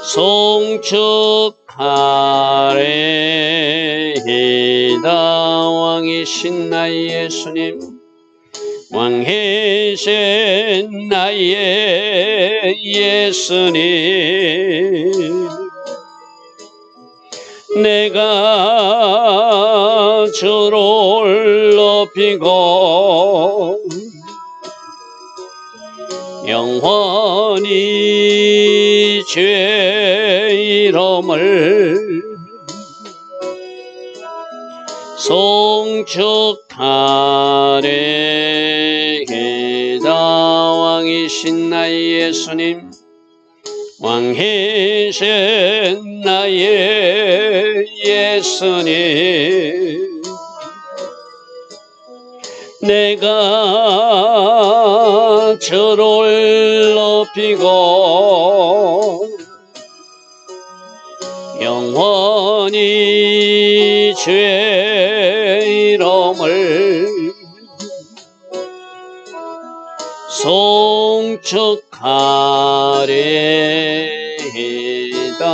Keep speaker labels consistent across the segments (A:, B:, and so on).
A: 송축하리이다. 왕이신 나의 예수님, 왕이신 나의 예수님, 내가 주를 높이고 영원히 주의 이름을 송축하리이다. 왕이신 나의 예수님, 왕이신 나의 예수님, 내가 주를 높이고 영원히 주의 이름을 송축하리이다.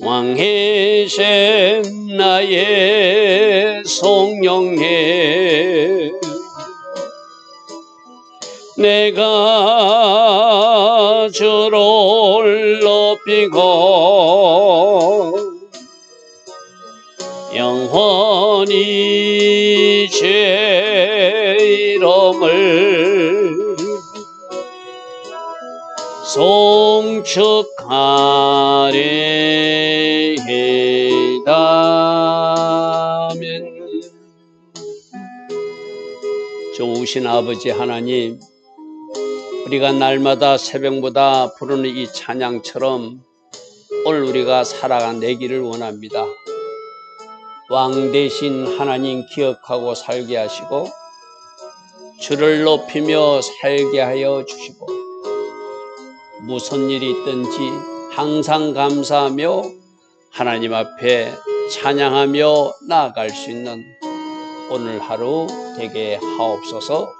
A: 왕이신 나의 성령님, 내가 주를 높이고 영원히 주의 이름을 송축하리이다. 아멘. 좋으신 아버지 하나님, 우리가 날마다 새벽마다 부르는 이 찬양처럼 오늘 우리가 살아내기를 원합니다. 왕 대신 하나님 기억하고 살게 하시고 주를 높이며 살게 하여 주시고 무슨 일이 있든지 항상 감사하며 하나님 앞에 찬양하며 나아갈 수 있는 오늘 하루 되게 하옵소서.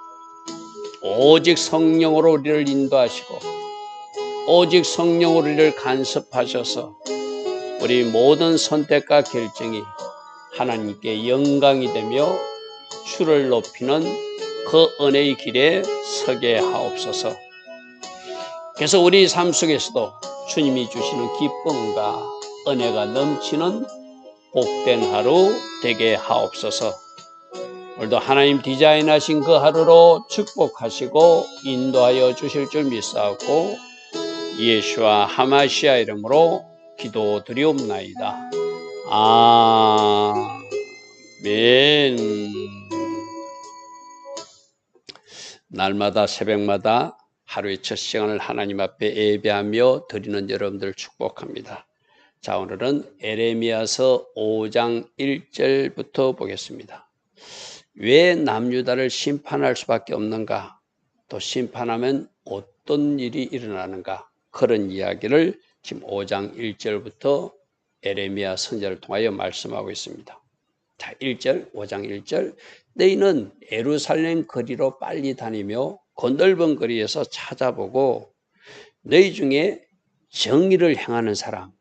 A: 오직 성령으로 우리를 인도하시고 오직 성령으로 우리를 간섭하셔서 우리 모든 선택과 결정이 하나님께 영광이 되며 주를 높이는 그 은혜의 길에 서게 하옵소서. 그래서 우리 삶 속에서도 주님이 주시는 기쁨과 은혜가 넘치는 복된 하루 되게 하옵소서. 오늘도 하나님 디자인하신 그 하루로 축복하시고 인도하여 주실 줄 믿사옵고 예수와 하마시아 이름으로 기도드리옵나이다. 아멘. 날마다 새벽마다 하루의 첫 시간을 하나님 앞에 예배하며 드리는 여러분들 축복합니다. 자, 오늘은 에레미야서 5장 1절부터 보겠습니다. 왜 남유다를 심판할 수밖에 없는가? 또 심판하면 어떤 일이 일어나는가? 그런 이야기를 지금 5장 1절부터 에레미야 선지자를 통하여 말씀하고 있습니다. 자, 1절, 5장 1절. 너희는 예루살렘 거리로 빨리 다니며 그 넓은 거리에서 찾아보고 너희 중에 정의를 행하는 사람,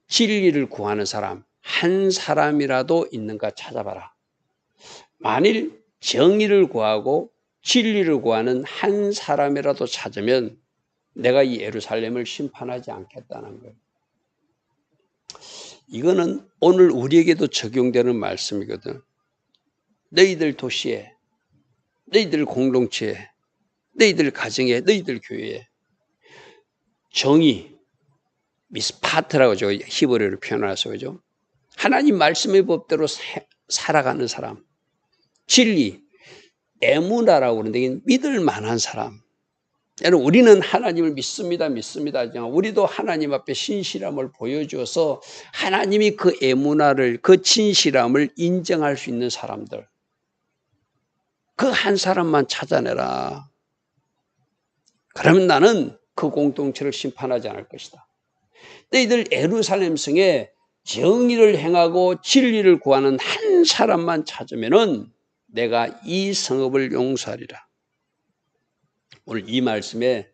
A: 진리를 구하는 사람 한 사람이라도 있는가 찾아봐라. 만일 정의를 구하고 진리를 구하는 한 사람이라도 찾으면 내가 이 예루살렘을 심판하지 않겠다는 거예요. 이거는 오늘 우리에게도 적용되는 말씀이거든. 너희들 도시에, 너희들 공동체에, 너희들 가정에, 너희들 교회에 정의, 미스파트라고 저 히브리어로 표현해서 그죠? 하나님 말씀의 법대로 살아가는 사람, 진리, 에무나라고 그러는데 믿을 만한 사람. 여러분, 우리는 하나님을 믿습니다. 하지만 우리도 하나님 앞에 신실함을 보여주어서 하나님이 그 에무나를, 그 진실함을 인정할 수 있는 사람들. 그 한 사람만 찾아내라. 그러면 나는 그 공동체를 심판하지 않을 것이다. 너희들 예루살렘 성에 정의를 행하고 진리를 구하는 한 사람만 찾으면은 내가 이 성읍을 용서하리라. 오늘 이 말씀에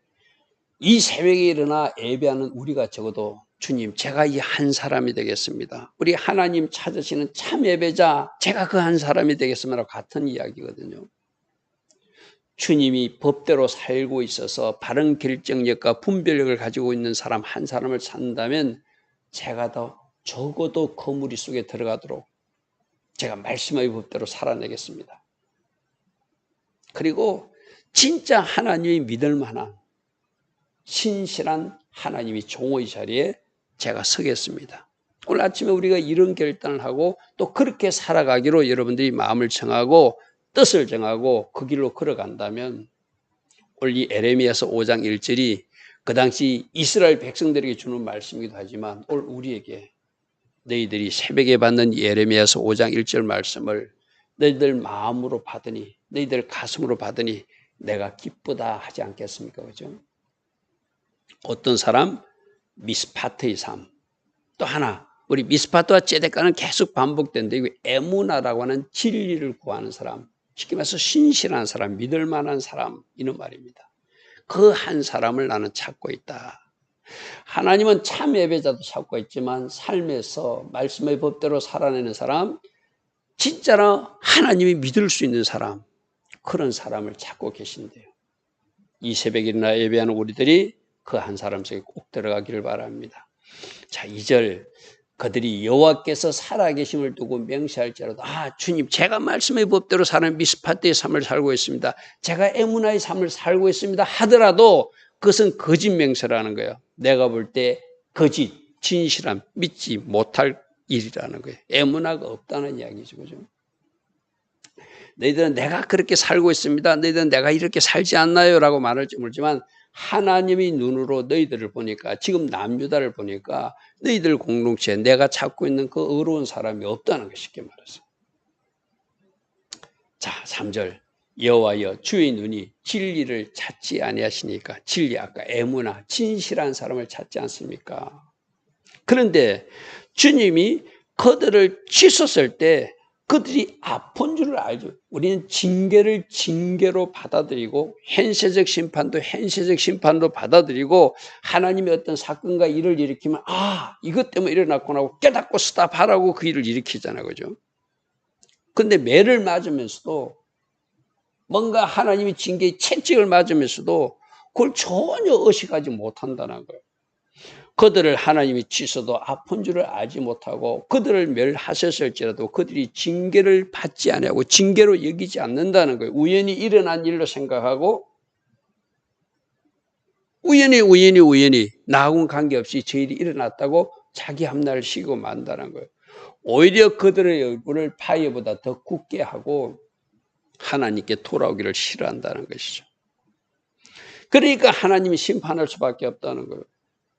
A: 이 새벽에 일어나 예배하는 우리가 적어도 주님, 제가 이 한 사람이 되겠습니다. 우리 하나님 찾으시는 참 예배자, 제가 그 한 사람이 되겠습니다. 같은 이야기거든요. 주님이 법대로 살고 있어서 바른 결정력과 분별력을 가지고 있는 사람 한 사람을 찾는다면 제가 더 적어도 그 무리 속에 들어가도록 제가 말씀의 법대로 살아내겠습니다. 그리고 진짜 하나님이 믿을 만한 신실한 하나님이 종의 자리에 제가 서겠습니다. 오늘 아침에 우리가 이런 결단을 하고 또 그렇게 살아가기로 여러분들이 마음을 정하고 뜻을 정하고 그 길로 걸어간다면 오늘 이 에레미야서 5장 1절이 그 당시 이스라엘 백성들에게 주는 말씀이기도 하지만 오늘 우리에게 너희들이 새벽에 받는 이 에레미야서 5장 1절 말씀을 너희들 마음으로 받으니 너희들 가슴으로 받으니 내가 기쁘다 하지 않겠습니까? 그죠? 어떤 사람 미스파트의 삶, 또 하나 우리 미스파트와 ጼ데까는 계속 반복되는데 이거 에무나라고 하는 진리를 구하는 사람, 쉽게 말해서 신실한 사람, 믿을 만한 사람 이런 말입니다. 그 한 사람을 나는 찾고 있다. 하나님은 참 예배자도 찾고 있지만 삶에서 말씀의 법대로 살아내는 사람, 진짜로 하나님이 믿을 수 있는 사람, 그런 사람을 찾고 계신데요. 이 새벽이나 예배하는 우리들이 그 한 사람 속에 꼭 들어가기를 바랍니다. 자, 2절 그들이 여호와께서 살아계심을 두고 맹세할지라도 주님 제가 말씀의 법대로 사는 미스파트의 삶을 살고 있습니다. 제가 에무나의 삶을 살고 있습니다 하더라도 그것은 거짓 맹세라는 거예요. 내가 볼 때 거짓, 진실함, 믿지 못할 일이라는 거예요. 에무나가 없다는 이야기죠. 그죠? 너희들은 내가 그렇게 살고 있습니다. 너희들은 내가 이렇게 살지 않나요? 라고 말할지 모르지만 하나님이 눈으로 너희들을 보니까 지금 남유다를 보니까 너희들 공동체에 내가 찾고 있는 그 의로운 사람이 없다는 거 쉽게 말해서. 자, 3절 여호와여 주의 눈이 진리를 찾지 아니하시니까 진리 아까 에무나 진실한 사람을 찾지 않습니까? 그런데 주님이 그들을 치솟을 때 그들이 아픈 줄을 알죠. 우리는 징계를 징계로 받아들이고 현세적 심판도 현세적 심판으로 받아들이고 하나님의 어떤 사건과 일을 일으키면 이것 때문에 일어났구나 하고 깨닫고 스탑하라고 그 일을 일으키잖아요. 그죠? 근데 매를 맞으면서도 뭔가 하나님이 징계의 채찍을 맞으면서도 그걸 전혀 의식하지 못한다는 거예요. 그들을 하나님이 치셔도 아픈 줄을 알지 못하고 그들을 멸하셨을지라도 그들이 징계를 받지 아니하고 징계로 여기지 않는다는 거예요. 우연히 일어난 일로 생각하고 우연히 나하고는 관계없이 저 일이 일어났다고 자기 함나를 쉬고 만다는 거예요. 오히려 그들의 얼굴을 파이보다 더 굳게 하고 하나님께 돌아오기를 싫어한다는 것이죠. 그러니까 하나님이 심판할 수밖에 없다는 거예요.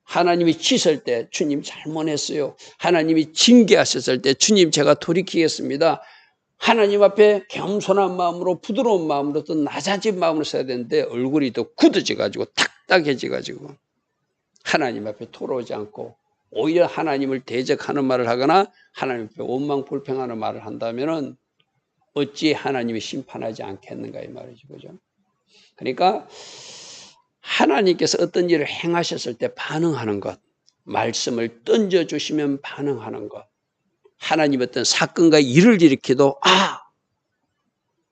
A: 하나님이 치실 때 주님 잘못했어요. 하나님이 징계하셨을 때 주님 제가 돌이키겠습니다. 하나님 앞에 겸손한 마음으로 부드러운 마음으로 또 낮아진 마음으로 써야 되는데 얼굴이 더 굳어져 가지고 딱딱해져 가지고 하나님 앞에 돌아오지 않고 오히려 하나님을 대적하는 말을 하거나 하나님 앞에 원망불평하는 말을 한다면은 어찌 하나님이 심판하지 않겠는가 이 말이죠. 그죠? 그러니까 하나님께서 어떤 일을 행하셨을 때 반응하는 것, 말씀을 던져주시면 반응하는 것, 하나님 어떤 사건과 일을 일으켜도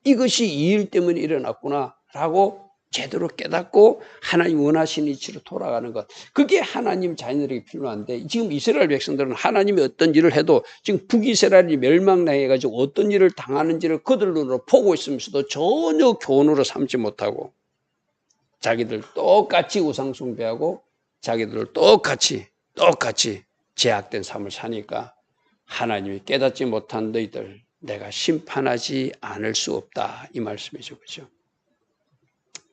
A: 이것이 이 일 때문에 일어났구나 라고 제대로 깨닫고 하나님 원하시는 이치로 돌아가는 것, 그게 하나님 자녀들에게 필요한데 지금 이스라엘 백성들은 하나님이 어떤 일을 해도 지금 북이스라엘이 멸망당해가지고 어떤 일을 당하는지를 그들로 보고 있으면서도 전혀 교훈으로 삼지 못하고 자기들 똑같이 우상 숭배하고 자기들 똑같이 제약된 삶을 사니까 하나님이 깨닫지 못한 너희들 내가 심판하지 않을 수 없다 이 말씀이죠. 그죠?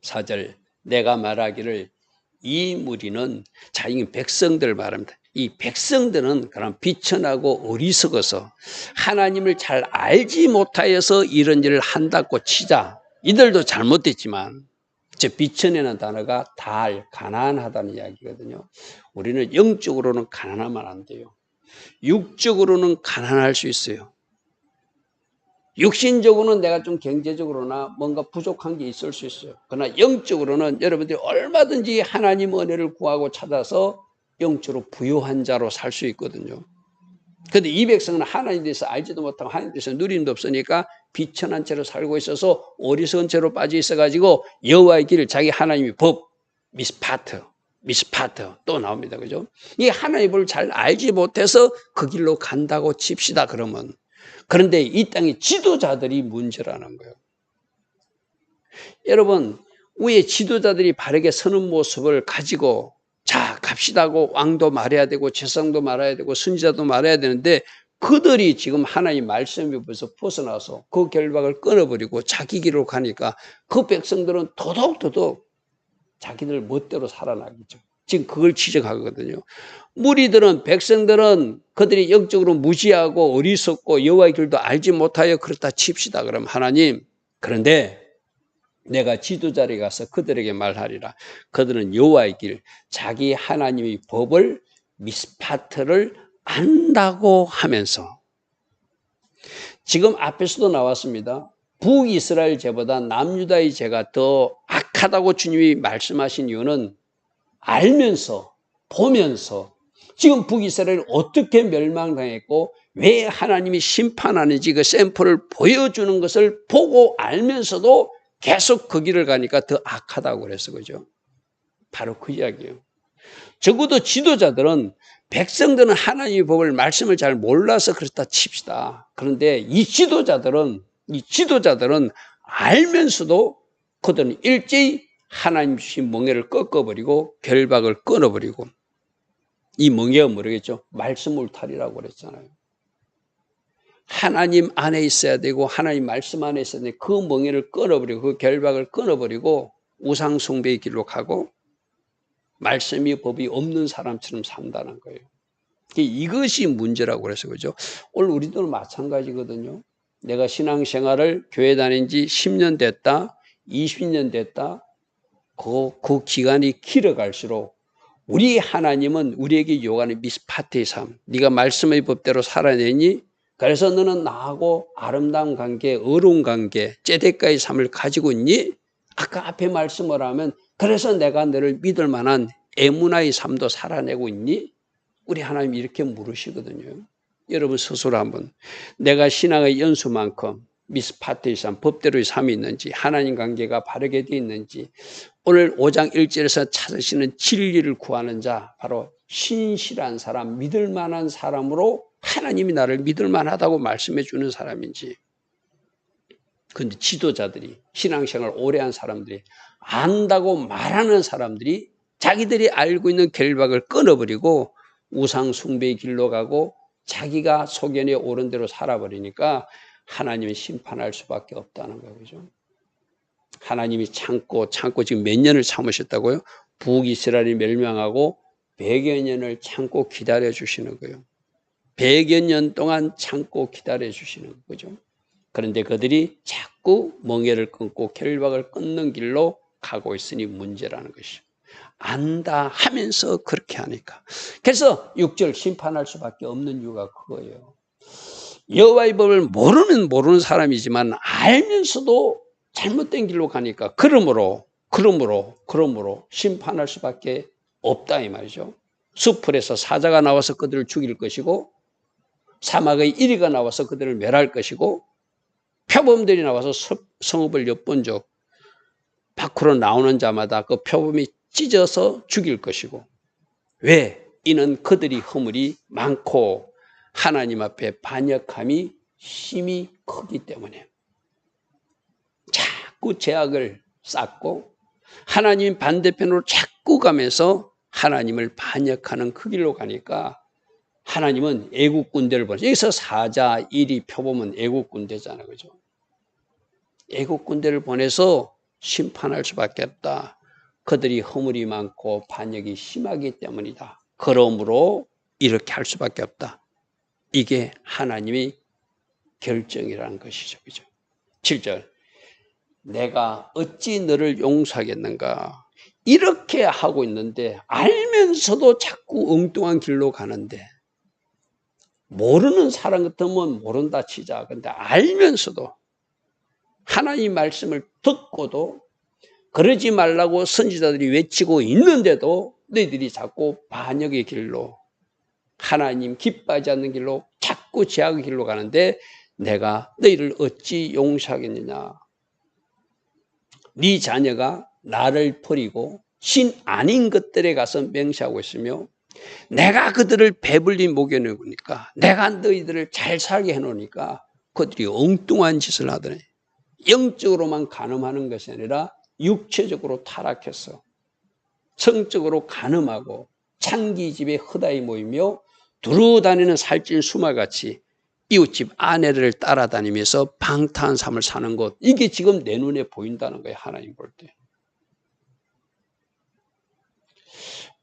A: 4절 내가 말하기를 이 무리는 이 백성들 말합니다. 이 백성들은 그런 비천하고 어리석어서 하나님을 잘 알지 못하여서 이런 일을 한다고 치자. 이들도 잘못됐지만 저 비천이라는 단어가 가난하다는 이야기거든요. 우리는 영적으로는 가난하면 안 돼요. 육적으로는 가난할 수 있어요. 육신적으로는 내가 좀 경제적으로나 뭔가 부족한 게 있을 수 있어요. 그러나 영적으로는 여러분들이 얼마든지 하나님 은혜를 구하고 찾아서 영적으로 부유한 자로 살 수 있거든요. 그런데 이 백성은 하나님에 대해서 알지도 못하고 하나님에 대해서 누림도 없으니까 비천한 채로 살고 있어서 어리석은 채로 빠져 있어가지고 여호와의 길을 자기 하나님의 법, 미스파트 또 나옵니다. 그죠? 이 하나님의 법을 잘 알지 못해서 그 길로 간다고 칩시다. 그러면. 그런데 이 땅의 지도자들이 문제라는 거예요. 여러분, 위에 지도자들이 바르게 서는 모습을 가지고 자, 갑시다고 왕도 말해야 되고 재상도 말해야 되고 선지자도 말해야 되는데 그들이 지금 하나님 말씀에 벌써 벗어나서 그 결박을 끊어버리고 자기 길로 가니까 그 백성들은 더더욱 자기들 멋대로 살아나겠죠. 지금 그걸 지적하거든요. 무리들은 백성들은 그들이 영적으로 무지하고 어리석고 여호와의 길도 알지 못하여 그렇다 칩시다. 그럼 하나님, 그런데 내가 지도자리에 가서 그들에게 말하리라. 그들은 여호와의 길, 자기 하나님의 법을 미스파트를 안다고 하면서 지금 앞에서도 나왔습니다. 북이스라엘 죄보다 남유다의 죄가 더 악하다고 주님이 말씀하신 이유는 알면서 보면서 지금 북이스라엘이 어떻게 멸망당했고 왜 하나님이 심판하는지 그 샘플을 보여주는 것을 보고 알면서도 계속 그 길을 가니까 더 악하다고 그래서 그죠. 바로 그 이야기예요. 적어도 지도자들은 백성들은 하나님의 법을 말씀을 잘 몰라서 그렇다 칩시다. 그런데 이 지도자들은 알면서도 그들은 일제히 하나님 주신 멍에를 꺾어버리고 결박을 끊어버리고 이 멍에가 모르겠죠. 말씀 울타리라고 그랬잖아요. 하나님 안에 있어야 되고 하나님 말씀 안에 있어야 되는데 그 멍에를 끊어버리고 그 결박을 끊어버리고 우상 숭배의 길로 가고 말씀이 법이 없는 사람처럼 산다는 거예요. 이것이 문제라고 그래서 그죠. 오늘 우리들은 마찬가지거든요. 내가 신앙생활을 교회 다닌 지 10년 됐다, 20년 됐다. 그 기간이 길어갈수록 우리 하나님은 우리에게 요구하는 미스파트의 삶. 네가 말씀의 법대로 살아내니 그래서 너는 나하고 아름다운 관계, 어려운 관계, 째대가의 삶을 가지고 있니? 아까 앞에 말씀을 하면 그래서 내가 너를 믿을 만한 에무나의 삶도 살아내고 있니? 우리 하나님이 이렇게 물으시거든요. 여러분 스스로 한번 내가 신앙의 연수만큼 미스파트의 삶, 법대로의 삶이 있는지 하나님 관계가 바르게 되어 있는지 오늘 5장 1절에서 찾으시는 진리를 구하는 자 바로 신실한 사람, 믿을 만한 사람으로 하나님이 나를 믿을 만하다고 말씀해 주는 사람인지 그런데 지도자들이 신앙생활 오래 한 사람들이 안다고 말하는 사람들이 자기들이 알고 있는 결박을 끊어버리고 우상 숭배의 길로 가고 자기가 소견에 옳은 대로 살아버리니까 하나님이 심판할 수밖에 없다는 거죠. 하나님이 참고 지금 몇 년을 참으셨다고요? 북이스라엘이 멸망하고 100여 년을 참고 기다려 주시는 거예요. 100여 년 동안 참고 기다려 주시는 거죠. 그런데 그들이 자꾸 멍에를 끊고 결박을 끊는 길로 가고 있으니 문제라는 것이죠. 안다 하면서 그렇게 하니까. 그래서 6절 심판할 수밖에 없는 이유가 그거예요. 여호와의 법을 모르는 사람이지만 알면서도 잘못된 길로 가니까 그러므로 심판할 수밖에 없다 이 말이죠. 수풀에서 사자가 나와서 그들을 죽일 것이고 사막의 이리가 나와서 그들을 멸할 것이고 표범들이 나와서 성읍을 엿본적 밖으로 나오는 자마다 그 표범이 찢어서 죽일 것이고 왜? 이는 그들이 허물이 많고 하나님 앞에 반역함이 심히 크기 때문에 자꾸 죄악을 쌓고 하나님 반대편으로 자꾸 가면서 하나님을 반역하는 그 길로 가니까 하나님은 애국 군대를 보내서 여기서 사자, 이리, 표범은 애국 군대잖아요. 그죠? 애국 군대를 보내서 심판할 수밖에 없다. 그들이 허물이 많고 반역이 심하기 때문이다. 그러므로 이렇게 할 수밖에 없다. 이게 하나님의 결정이라는 것이죠. 그죠? 7절. 내가 어찌 너를 용서하겠는가? 이렇게 하고 있는데 알면서도 자꾸 엉뚱한 길로 가는데 모르는 사람 같으면 모른다 치자. 근데 알면서도 하나님 말씀을 듣고도 그러지 말라고 선지자들이 외치고 있는데도 너희들이 자꾸 반역의 길로, 하나님 기뻐하지 않는 길로, 자꾸 죄악의 길로 가는데 내가 너희를 어찌 용서하겠느냐. 네 자녀가 나를 버리고 신 아닌 것들에 가서 맹세하고 있으며 내가 그들을 배불리 먹여놓으니까, 내가 너희들을 잘 살게 해놓으니까 그들이 엉뚱한 짓을 하더니 영적으로만 간음하는 것이 아니라 육체적으로 타락해서 성적으로 간음하고 창기집에 허다히 모이며 두루 다니는 살찐 수말같이 이웃집 아내를 따라다니면서 방탕한 삶을 사는 것, 이게 지금 내 눈에 보인다는 거예요. 하나님 볼 때.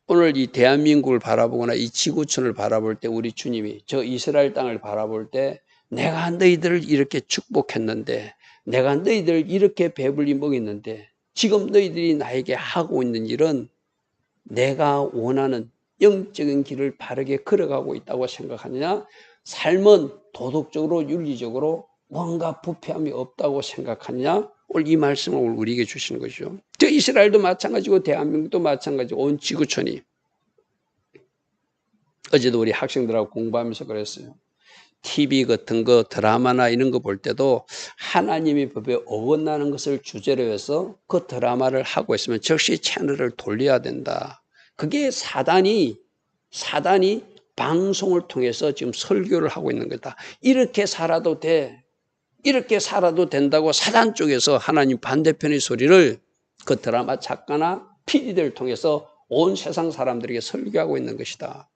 A: 오늘 이 대한민국을 바라보거나 이 지구촌을 바라볼 때 우리 주님이 저 이스라엘 땅을 바라볼 때 내가 너희들을 이렇게 축복했는데, 내가 너희들을 이렇게 배불리 먹였는데 지금 너희들이 나에게 하고 있는 일은 내가 원하는 영적인 길을 바르게 걸어가고 있다고 생각하느냐, 삶은 도덕적으로 윤리적으로 뭔가 부패함이 없다고 생각하느냐, 오늘 이 말씀을 오늘 우리에게 주시는 거죠. 저 이스라엘도 마찬가지고 대한민국도 마찬가지고 온 지구촌이. 어제도 우리 학생들하고 공부하면서 그랬어요. TV 같은 거 드라마나 이런 거 볼 때도 하나님의 법에 어긋나는 것을 주제로 해서 그 드라마를 하고 있으면 즉시 채널을 돌려야 된다. 그게 사단이 방송을 통해서 지금 설교를 하고 있는 거다. 이렇게 살아도 돼. 이렇게 살아도 된다고 사단 쪽에서 하나님 반대편의 소리를 그 드라마 작가나 PD들을 통해서 온 세상 사람들에게 설교하고 있는 것이다.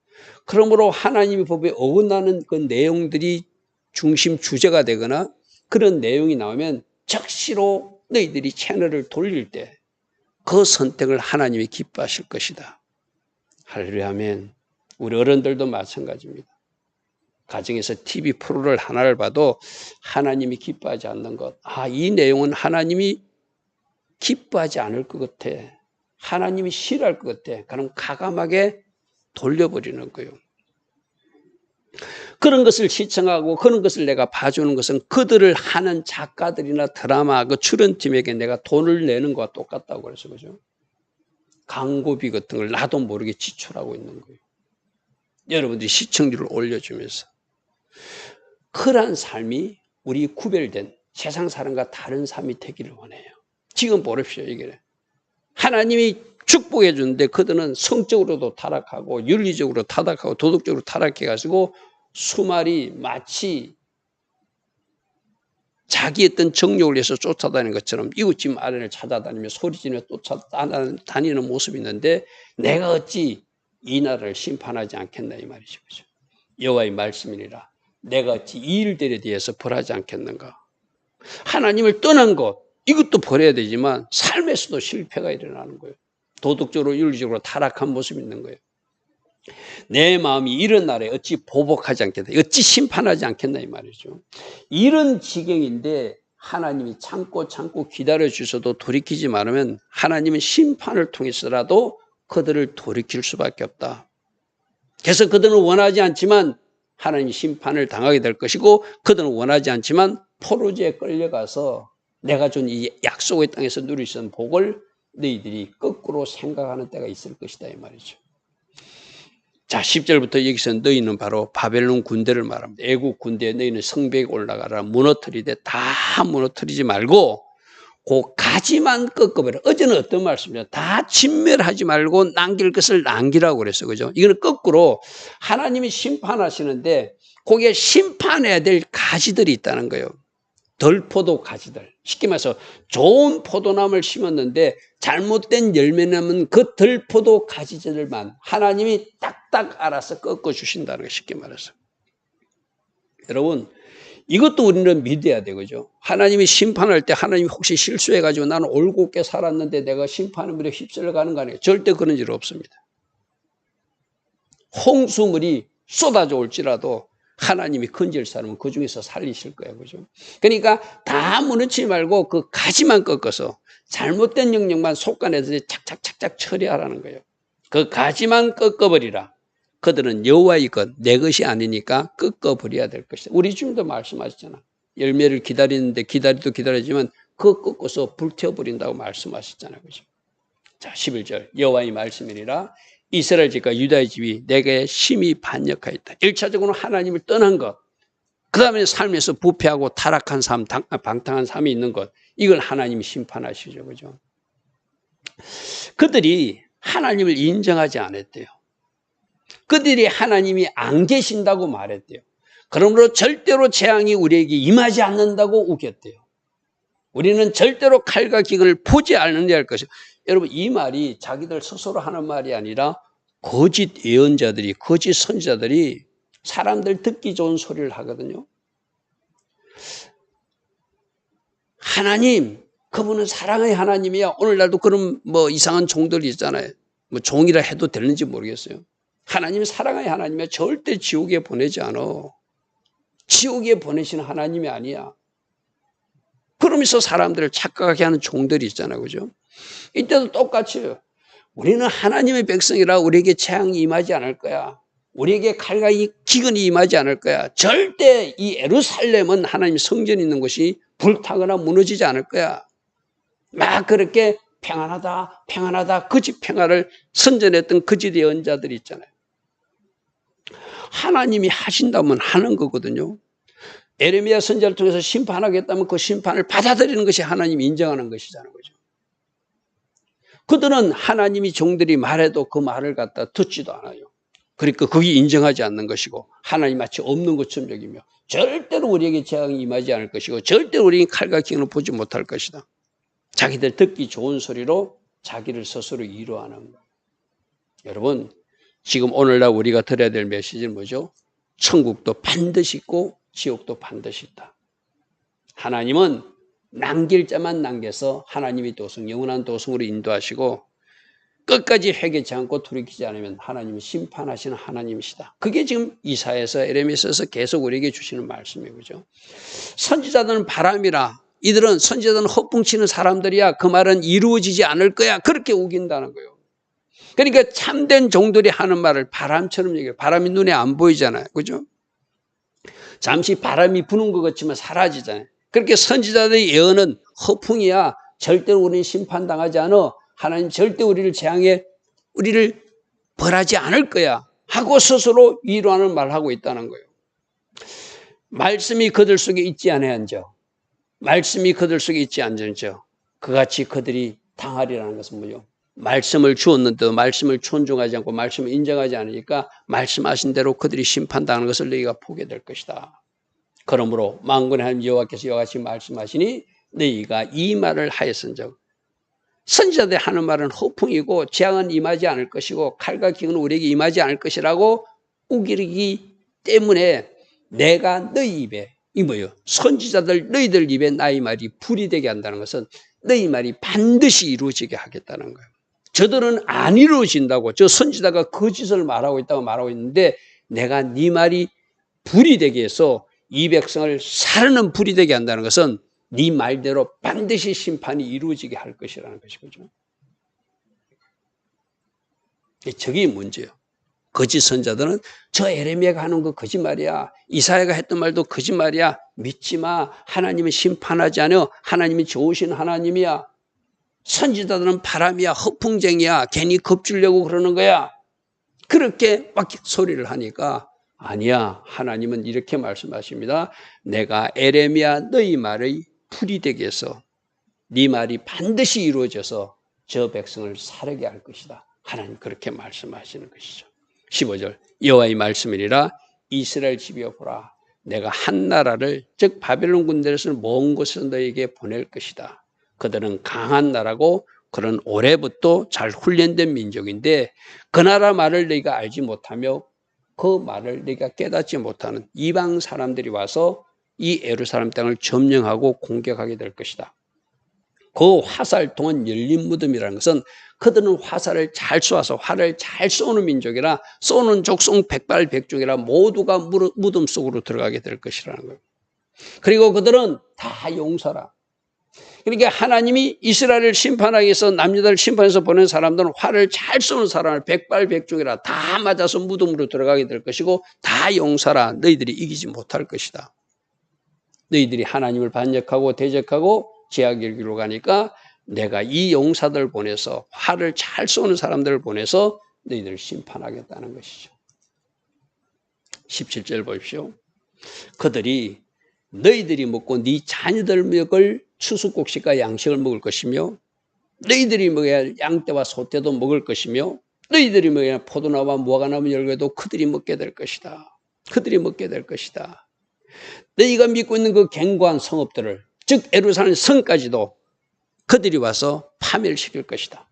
A: 그러므로 하나님의 법에 어긋나는 그 내용들이 중심 주제가 되거나 그런 내용이 나오면 즉시로 너희들이 채널을 돌릴 때 그 선택을 하나님이 기뻐하실 것이다. 할렐루야 아멘. 우리 어른들도 마찬가지입니다. 가정에서 TV 프로를 하나를 봐도 하나님이 기뻐하지 않는 것, 이 내용은 하나님이 기뻐하지 않을 것 같아, 하나님이 싫어할 것 같아, 그럼 가감하게 돌려버리는 거예요. 그런 것을 시청하고 그런 것을 내가 봐주는 것은 그들을 하는 작가들이나 드라마 그 출연팀에게 내가 돈을 내는 것과 똑같다고 그래서 그죠? 광고비 같은 걸 나도 모르게 지출하고 있는 거예요. 여러분들이 시청률을 올려주면서. 그러한 삶이 우리 구별된 세상 사람과 다른 삶이 되기를 원해요. 지금 보십시오. 이게 하나님이 축복해 주는데 그들은 성적으로도 타락하고 윤리적으로 타락하고 도덕적으로 타락해가지고 수말이 마치 자기 어떤 정욕을 위해서 쫓아다니는 것처럼 이웃집 아내를 찾아다니며 소리지르며 쫓아다니는 모습이 있는데 내가 어찌 이 나라를 심판하지 않겠나 이 말이죠. 여호와의 말씀이니라. 내가 어찌 이 일들에 대해서 벌하지 않겠는가. 하나님을 떠난 것 이것도 버려야 되지만 삶에서도 실패가 일어나는 거예요. 도덕적으로 윤리적으로 타락한 모습이 있는 거예요. 내 마음이 이런 날에 어찌 보복하지 않겠나, 어찌 심판하지 않겠나 이 말이죠. 이런 지경인데 하나님이 참고 기다려주셔도 돌이키지 말으면 하나님은 심판을 통해서라도 그들을 돌이킬 수밖에 없다. 그래서 그들은 원하지 않지만 하나님 심판을 당하게 될 것이고 그들은 원하지 않지만 포로지에 끌려가서 내가 준 이 약속의 땅에서 누릴 수 있는 복을 너희들이 거꾸로 생각하는 때가 있을 것이다 이 말이죠. 자 10절부터 여기서 너희는 바로 바벨론 군대를 말합니다. 애국 군대에 너희는 성벽에 올라가라. 무너뜨리되 다 무너뜨리지 말고 그 가지만 꺾어버려. 어제는 어떤 말씀이냐? 다 진멸하지 말고 남길 것을 남기라고 그랬어. 그죠? 이거는 거꾸로 하나님이 심판하시는데 거기에 심판해야 될 가지들이 있다는 거예요. 덜포도 가지들. 쉽게 말해서 좋은 포도나무를 심었는데 잘못된 열매 나면 그 덜포도 가지들만 하나님이 딱딱 알아서 꺾어주신다는 거예요. 쉽게 말해서. 여러분 이것도 우리는 믿어야 되죠. 하나님이 심판할 때 하나님이 혹시 실수해가지고 나는 올곧게 살았는데 내가 심판물에 휩쓸려 가는 거 아니에요. 절대 그런 일 없습니다. 홍수물이 쏟아져 올지라도 하나님이 건질 사람은 그 중에서 살리실 거예요. 그죠? 그러니까 다 무너지지 말고 그 가지만 꺾어서 잘못된 영역만 속간에서 착착착착 처리하라는 거예요. 그 가지만 꺾어버리라. 그들은 여호와의 것, 내 것이 아니니까 꺾어버려야 될 것이다. 우리 주님도 말씀하셨잖아. 열매를 기다리는데 기다리도 기다리지만 그거 꺾어서 불태워버린다고 말씀하셨잖아요. 그죠? 자, 11절 여호와의 말씀이니라 이스라엘 집과 유다의 집이 내게 심히 반역하였다. 1차적으로 하나님을 떠난 것, 그 다음에 삶에서 부패하고 타락한 삶, 방탕한 삶이 있는 것, 이걸 하나님이 심판하시죠. 그죠? 그들이 하나님을 인정하지 않았대요. 그들이 하나님이 안 계신다고 말했대요. 그러므로 절대로 재앙이 우리에게 임하지 않는다고 우겼대요. 우리는 절대로 칼과 기근을 보지 않는다 할 것이요. 여러분, 이 말이 자기들 스스로 하는 말이 아니라 거짓 예언자들이, 거짓 선지자들이 사람들 듣기 좋은 소리를 하거든요. 하나님, 그분은 사랑의 하나님이야. 오늘날도 그런 이상한 종들이 있잖아요. 종이라 해도 되는지 모르겠어요. 하나님이 사랑의 하나님이야. 절대 지옥에 보내지 않아. 지옥에 보내시는 하나님이 아니야. 그러면서 사람들을 착각하게 하는 종들이 있잖아요. 그죠? 이때도 똑같이 우리는 하나님의 백성이라 우리에게 재앙이 임하지 않을 거야. 우리에게 칼과 기근이 임하지 않을 거야. 절대 이 예루살렘은 하나님 성전이 있는 곳이 불타거나 무너지지 않을 거야. 막 그렇게 평안하다, 평안하다, 거짓 평화를 선전했던 거짓 예언자들이 있잖아요. 하나님이 하신다면 하는 거거든요. 에레미야 선지자를 통해서 심판하겠다면 그 심판을 받아들이는 것이 하나님이 인정하는 것이잖아요. 그죠? 그들은 하나님이 종들이 말해도 그 말을 갖다 듣지도 않아요. 그러니까 그게 인정하지 않는 것이고 하나님 마치 없는 것처럼 여기며 절대로 우리에게 재앙이 임하지 않을 것이고 절대로 우리에게 칼과 기근을 보지 못할 것이다. 자기들 듣기 좋은 소리로 자기를 스스로 위로하는 거예요. 여러분, 지금 오늘날 우리가 들어야 될 메시지는 뭐죠? 천국도 반드시 있고 지옥도 반드시 있다. 하나님은 남길 자만 남겨서 하나님이 도성, 영원한 도성으로 인도하시고 끝까지 회개치 않고 돌이키지 않으면 하나님은 심판하시는 하나님이시다. 그게 지금 이사야서 에레미야서에서 계속 우리에게 주시는 말씀이에요. 그죠? 선지자들은 바람이라, 이들은 선지자들은 허풍치는 사람들이야. 그 말은 이루어지지 않을 거야. 그렇게 우긴다는 거예요. 그러니까 참된 종들이 하는 말을 바람처럼 얘기해요. 바람이 눈에 안 보이잖아요. 그죠? 잠시 바람이 부는 것 같지만 사라지잖아요. 그렇게 선지자들의 예언은 허풍이야. 절대로 우리는 심판당하지 않아. 하나님 절대 우리를 재앙에 우리를 벌하지 않을 거야 하고 스스로 위로하는 말을 하고 있다는 거예요. 말씀이 그들 속에 있지 않아야죠. 말씀이 그들 속에 있지 않죠. 그같이 그들이 당하리라는 것은 뭐죠? 말씀을 주었는데도 말씀을 존중하지 않고 말씀을 인정하지 않으니까 말씀하신 대로 그들이 심판당하는 것을 너희가 보게 될 것이다. 그러므로 만군의 하나님 여호와께서 이와 같이 말씀하시니 너희가 이 말을 하였은즉 선지자들이 하는 말은 허풍이고 재앙은 임하지 않을 것이고 칼과 기근은 우리에게 임하지 않을 것이라고 우기르기 때문에 내가 너희 입에 이 뭐예요? 선지자들 너희들 입에 나의 말이 불이 되게 한다는 것은 너희 말이 반드시 이루어지게 하겠다는 거예요. 저들은 안 이루어진다고 저 선지자가 거짓을 말하고 있다고 말하고 있는데 내가 네 말이 불이 되게 해서 이 백성을 사르는 불이 되게 한다는 것은 네 말대로 반드시 심판이 이루어지게 할 것이라는 것이거든요. 저게 문제예요. 거짓 선자들은 저 에레미야가 하는 거 거짓말이야. 이사야가 했던 말도 거짓말이야. 믿지 마. 하나님은 심판하지 않아. 하나님이 좋으신 하나님이야. 선지자들은 바람이야. 허풍쟁이야. 괜히 겁주려고 그러는 거야. 그렇게 막 소리를 하니까 아니야. 하나님은 이렇게 말씀하십니다. 내가 에레미야 너희 말의 풀이 되게 해서 네 말이 반드시 이루어져서 저 백성을 사르게 할 것이다. 하나님 그렇게 말씀하시는 것이죠. 15절 여호와의 말씀이니라 이스라엘 집이여 보라 내가 한 나라를 즉 바벨론 군대에서 먼 곳에서 너에게 보낼 것이다. 그들은 강한 나라고 그런 오래부터 잘 훈련된 민족인데 그 나라 말을 너희가 알지 못하며 그 말을 너희가 깨닫지 못하는 이방 사람들이 와서 이 예루살렘 땅을 점령하고 공격하게 될 것이다. 그 화살통은 열린 무덤이라는 것은 그들은 화살을 잘 쏘아서 활을 잘 쏘는 민족이라 쏘는 족속 백발백중이라 모두가 무덤 속으로 들어가게 될 것이라는 거예요. 그리고 그들은 다 용사라. 그러니까 하나님이 이스라엘을 심판하기 위해서 남유다를 심판해서 보낸 사람들은 활을 잘 쏘는 사람을 백발백중이라 다 맞아서 무덤으로 들어가게 될 것이고 다 용사라 너희들이 이기지 못할 것이다. 너희들이 하나님을 반역하고 대적하고 제약의 길로 가니까 내가 이 용사들 보내서 활을 잘 쏘는 사람들을 보내서 너희들을 심판하겠다는 것이죠. 17절 보십시오. 그들이 너희들이 먹고 네 자녀들 먹을 추수곡식과 양식을 먹을 것이며 너희들이 먹어야 할 양떼와 소떼도 먹을 것이며 너희들이 먹어야 할 포도나무와 무화과나무 열매도 그들이 먹게 될 것이다. 그들이 먹게 될 것이다. 너희가 믿고 있는 그 견고한 성읍들을 즉 예루살렘 성까지도 그들이 와서 파멸시킬 것이다.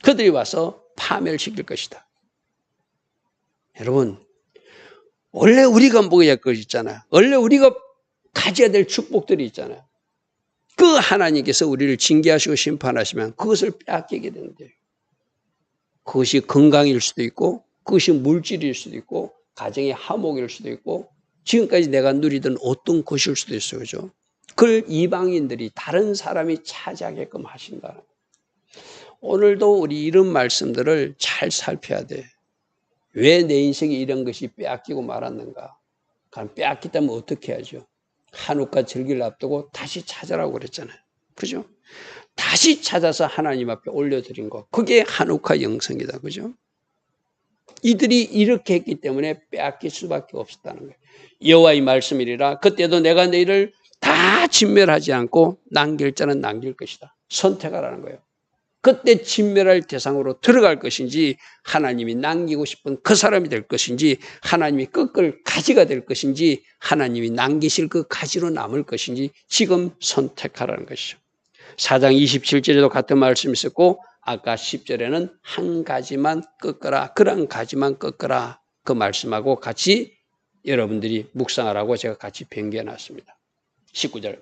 A: 그들이 와서 파멸시킬 것이다. 여러분 원래 우리가 먹어야 할 것이 있잖아요. 원래 우리가 가져야 될 축복들이 있잖아요. 그 하나님께서 우리를 징계하시고 심판하시면 그것을 빼앗기게 된대요. 그것이 건강일 수도 있고 그것이 물질일 수도 있고 가정의 화목일 수도 있고 지금까지 내가 누리던 어떤 것일 수도 있어요. 그죠? 그걸 이방인들이 다른 사람이 차지하게끔 하신다. 오늘도 우리 이런 말씀들을 잘 살펴야 돼. 왜 내 인생에 이런 것이 빼앗기고 말았는가? 그럼 빼앗기다면 어떻게 하죠? 한우카 절기를 앞두고 다시 찾아라고 그랬잖아요. 그죠? 다시 찾아서 하나님 앞에 올려드린 것. 그게 한우카 영성이다. 그죠? 이들이 이렇게 했기 때문에 빼앗길 수밖에 없었다는 거예요. 여호와의 말씀이리라. 그때도 내가 너희를 다 진멸하지 않고 남길 자는 남길 것이다. 선택하라는 거예요. 그때 진멸할 대상으로 들어갈 것인지 하나님이 남기고 싶은 그 사람이 될 것인지 하나님이 꺾을 가지가 될 것인지 하나님이 남기실 그 가지로 남을 것인지 지금 선택하라는 것이죠. 4장 27절에도 같은 말씀이 있었고 아까 10절에는 한 가지만 꺾어라. 그런 가지만 꺾어라. 그 말씀하고 같이 여러분들이 묵상하라고 제가 같이 변개해놨습니다. 19절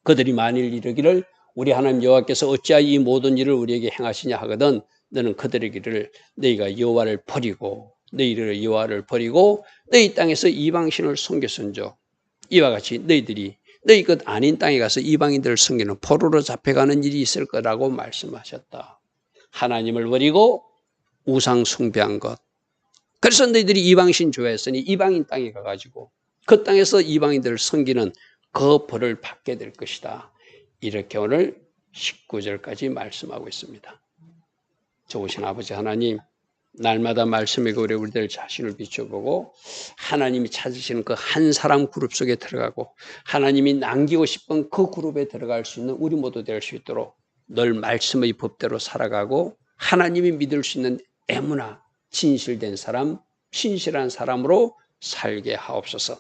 A: 그들이 만일 이르기를 우리 하나님 여호와께서 어찌하여 이 모든 일을 우리에게 행하시냐 하거든 너는 그들의 길을 너희가 여호와를 버리고 너희를 여호와를 버리고 너희 땅에서 이방신을 섬겼은즉 이와 같이 너희들이 너희 것 아닌 땅에 가서 이방인들을 섬기는 포로로 잡혀가는 일이 있을 거라고 말씀하셨다. 하나님을 버리고 우상 숭배한 것. 그래서 너희들이 이방신 좋아했으니 이방인 땅에 가가지고 그 땅에서 이방인들을 섬기는 그 벌을 받게 될 것이다. 이렇게 오늘 19절까지 말씀하고 있습니다. 좋으신 아버지 하나님, 날마다 말씀이고 우리들 자신을 비춰보고 하나님이 찾으시는 그 한 사람 그룹 속에 들어가고 하나님이 남기고 싶은 그 그룹에 들어갈 수 있는 우리 모두 될 수 있도록 늘 말씀의 법대로 살아가고 하나님이 믿을 수 있는 에무나 진실된 사람, 신실한 사람으로 살게 하옵소서.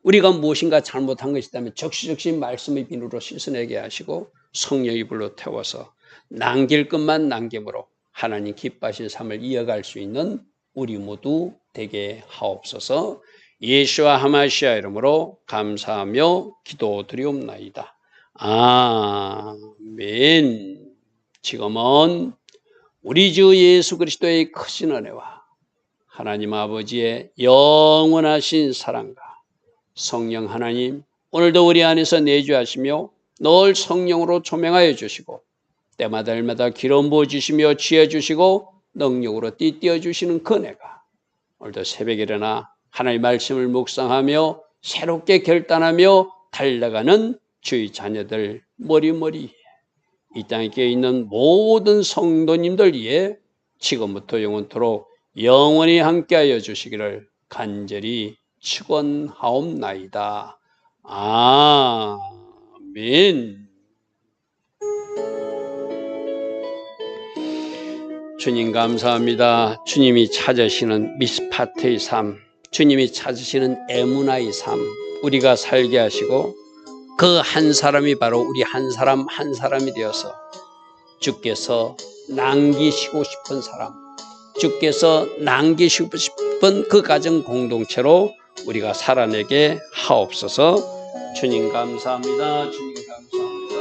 A: 우리가 무엇인가 잘못한 것이 있다면 적시적시 말씀의 비누로 씻어내게 하시고 성령의 불로 태워서 남길 것만 남김으로 하나님 기뻐하신 삶을 이어갈 수 있는 우리 모두 되게 하옵소서. 예수와 하마시아 이름으로 감사하며 기도드리옵나이다. 아멘. 지금은 우리 주 예수 그리스도의 크신 은혜와 하나님 아버지의 영원하신 사랑과 성령 하나님 오늘도 우리 안에서 내주하시며 늘 성령으로 조명하여 주시고 때마다 날마다 기름 부어주시며 지어주시고 능력으로 띠띠어 주시는 그 은혜가 오늘도 새벽에 일어나 하나님의 말씀을 묵상하며 새롭게 결단하며 달려가는 주의 자녀들 머리머리 이 땅에 있는 모든 성도님들 위해 지금부터 영원토록 영원히 함께하여 주시기를 간절히 축원하옵나이다. 아멘. 주님 감사합니다. 주님이 찾으시는 미스파트의 삶, 주님이 찾으시는 에무나의 삶 우리가 살게 하시고 그 한 사람이 바로 우리 한 사람 한 사람이 되어서 주께서 남기시고 싶은 사람, 주께서 남기시고 싶은 그 가정 공동체로 우리가 살아내게 하옵소서. 주님 감사합니다. 주님 감사합니다.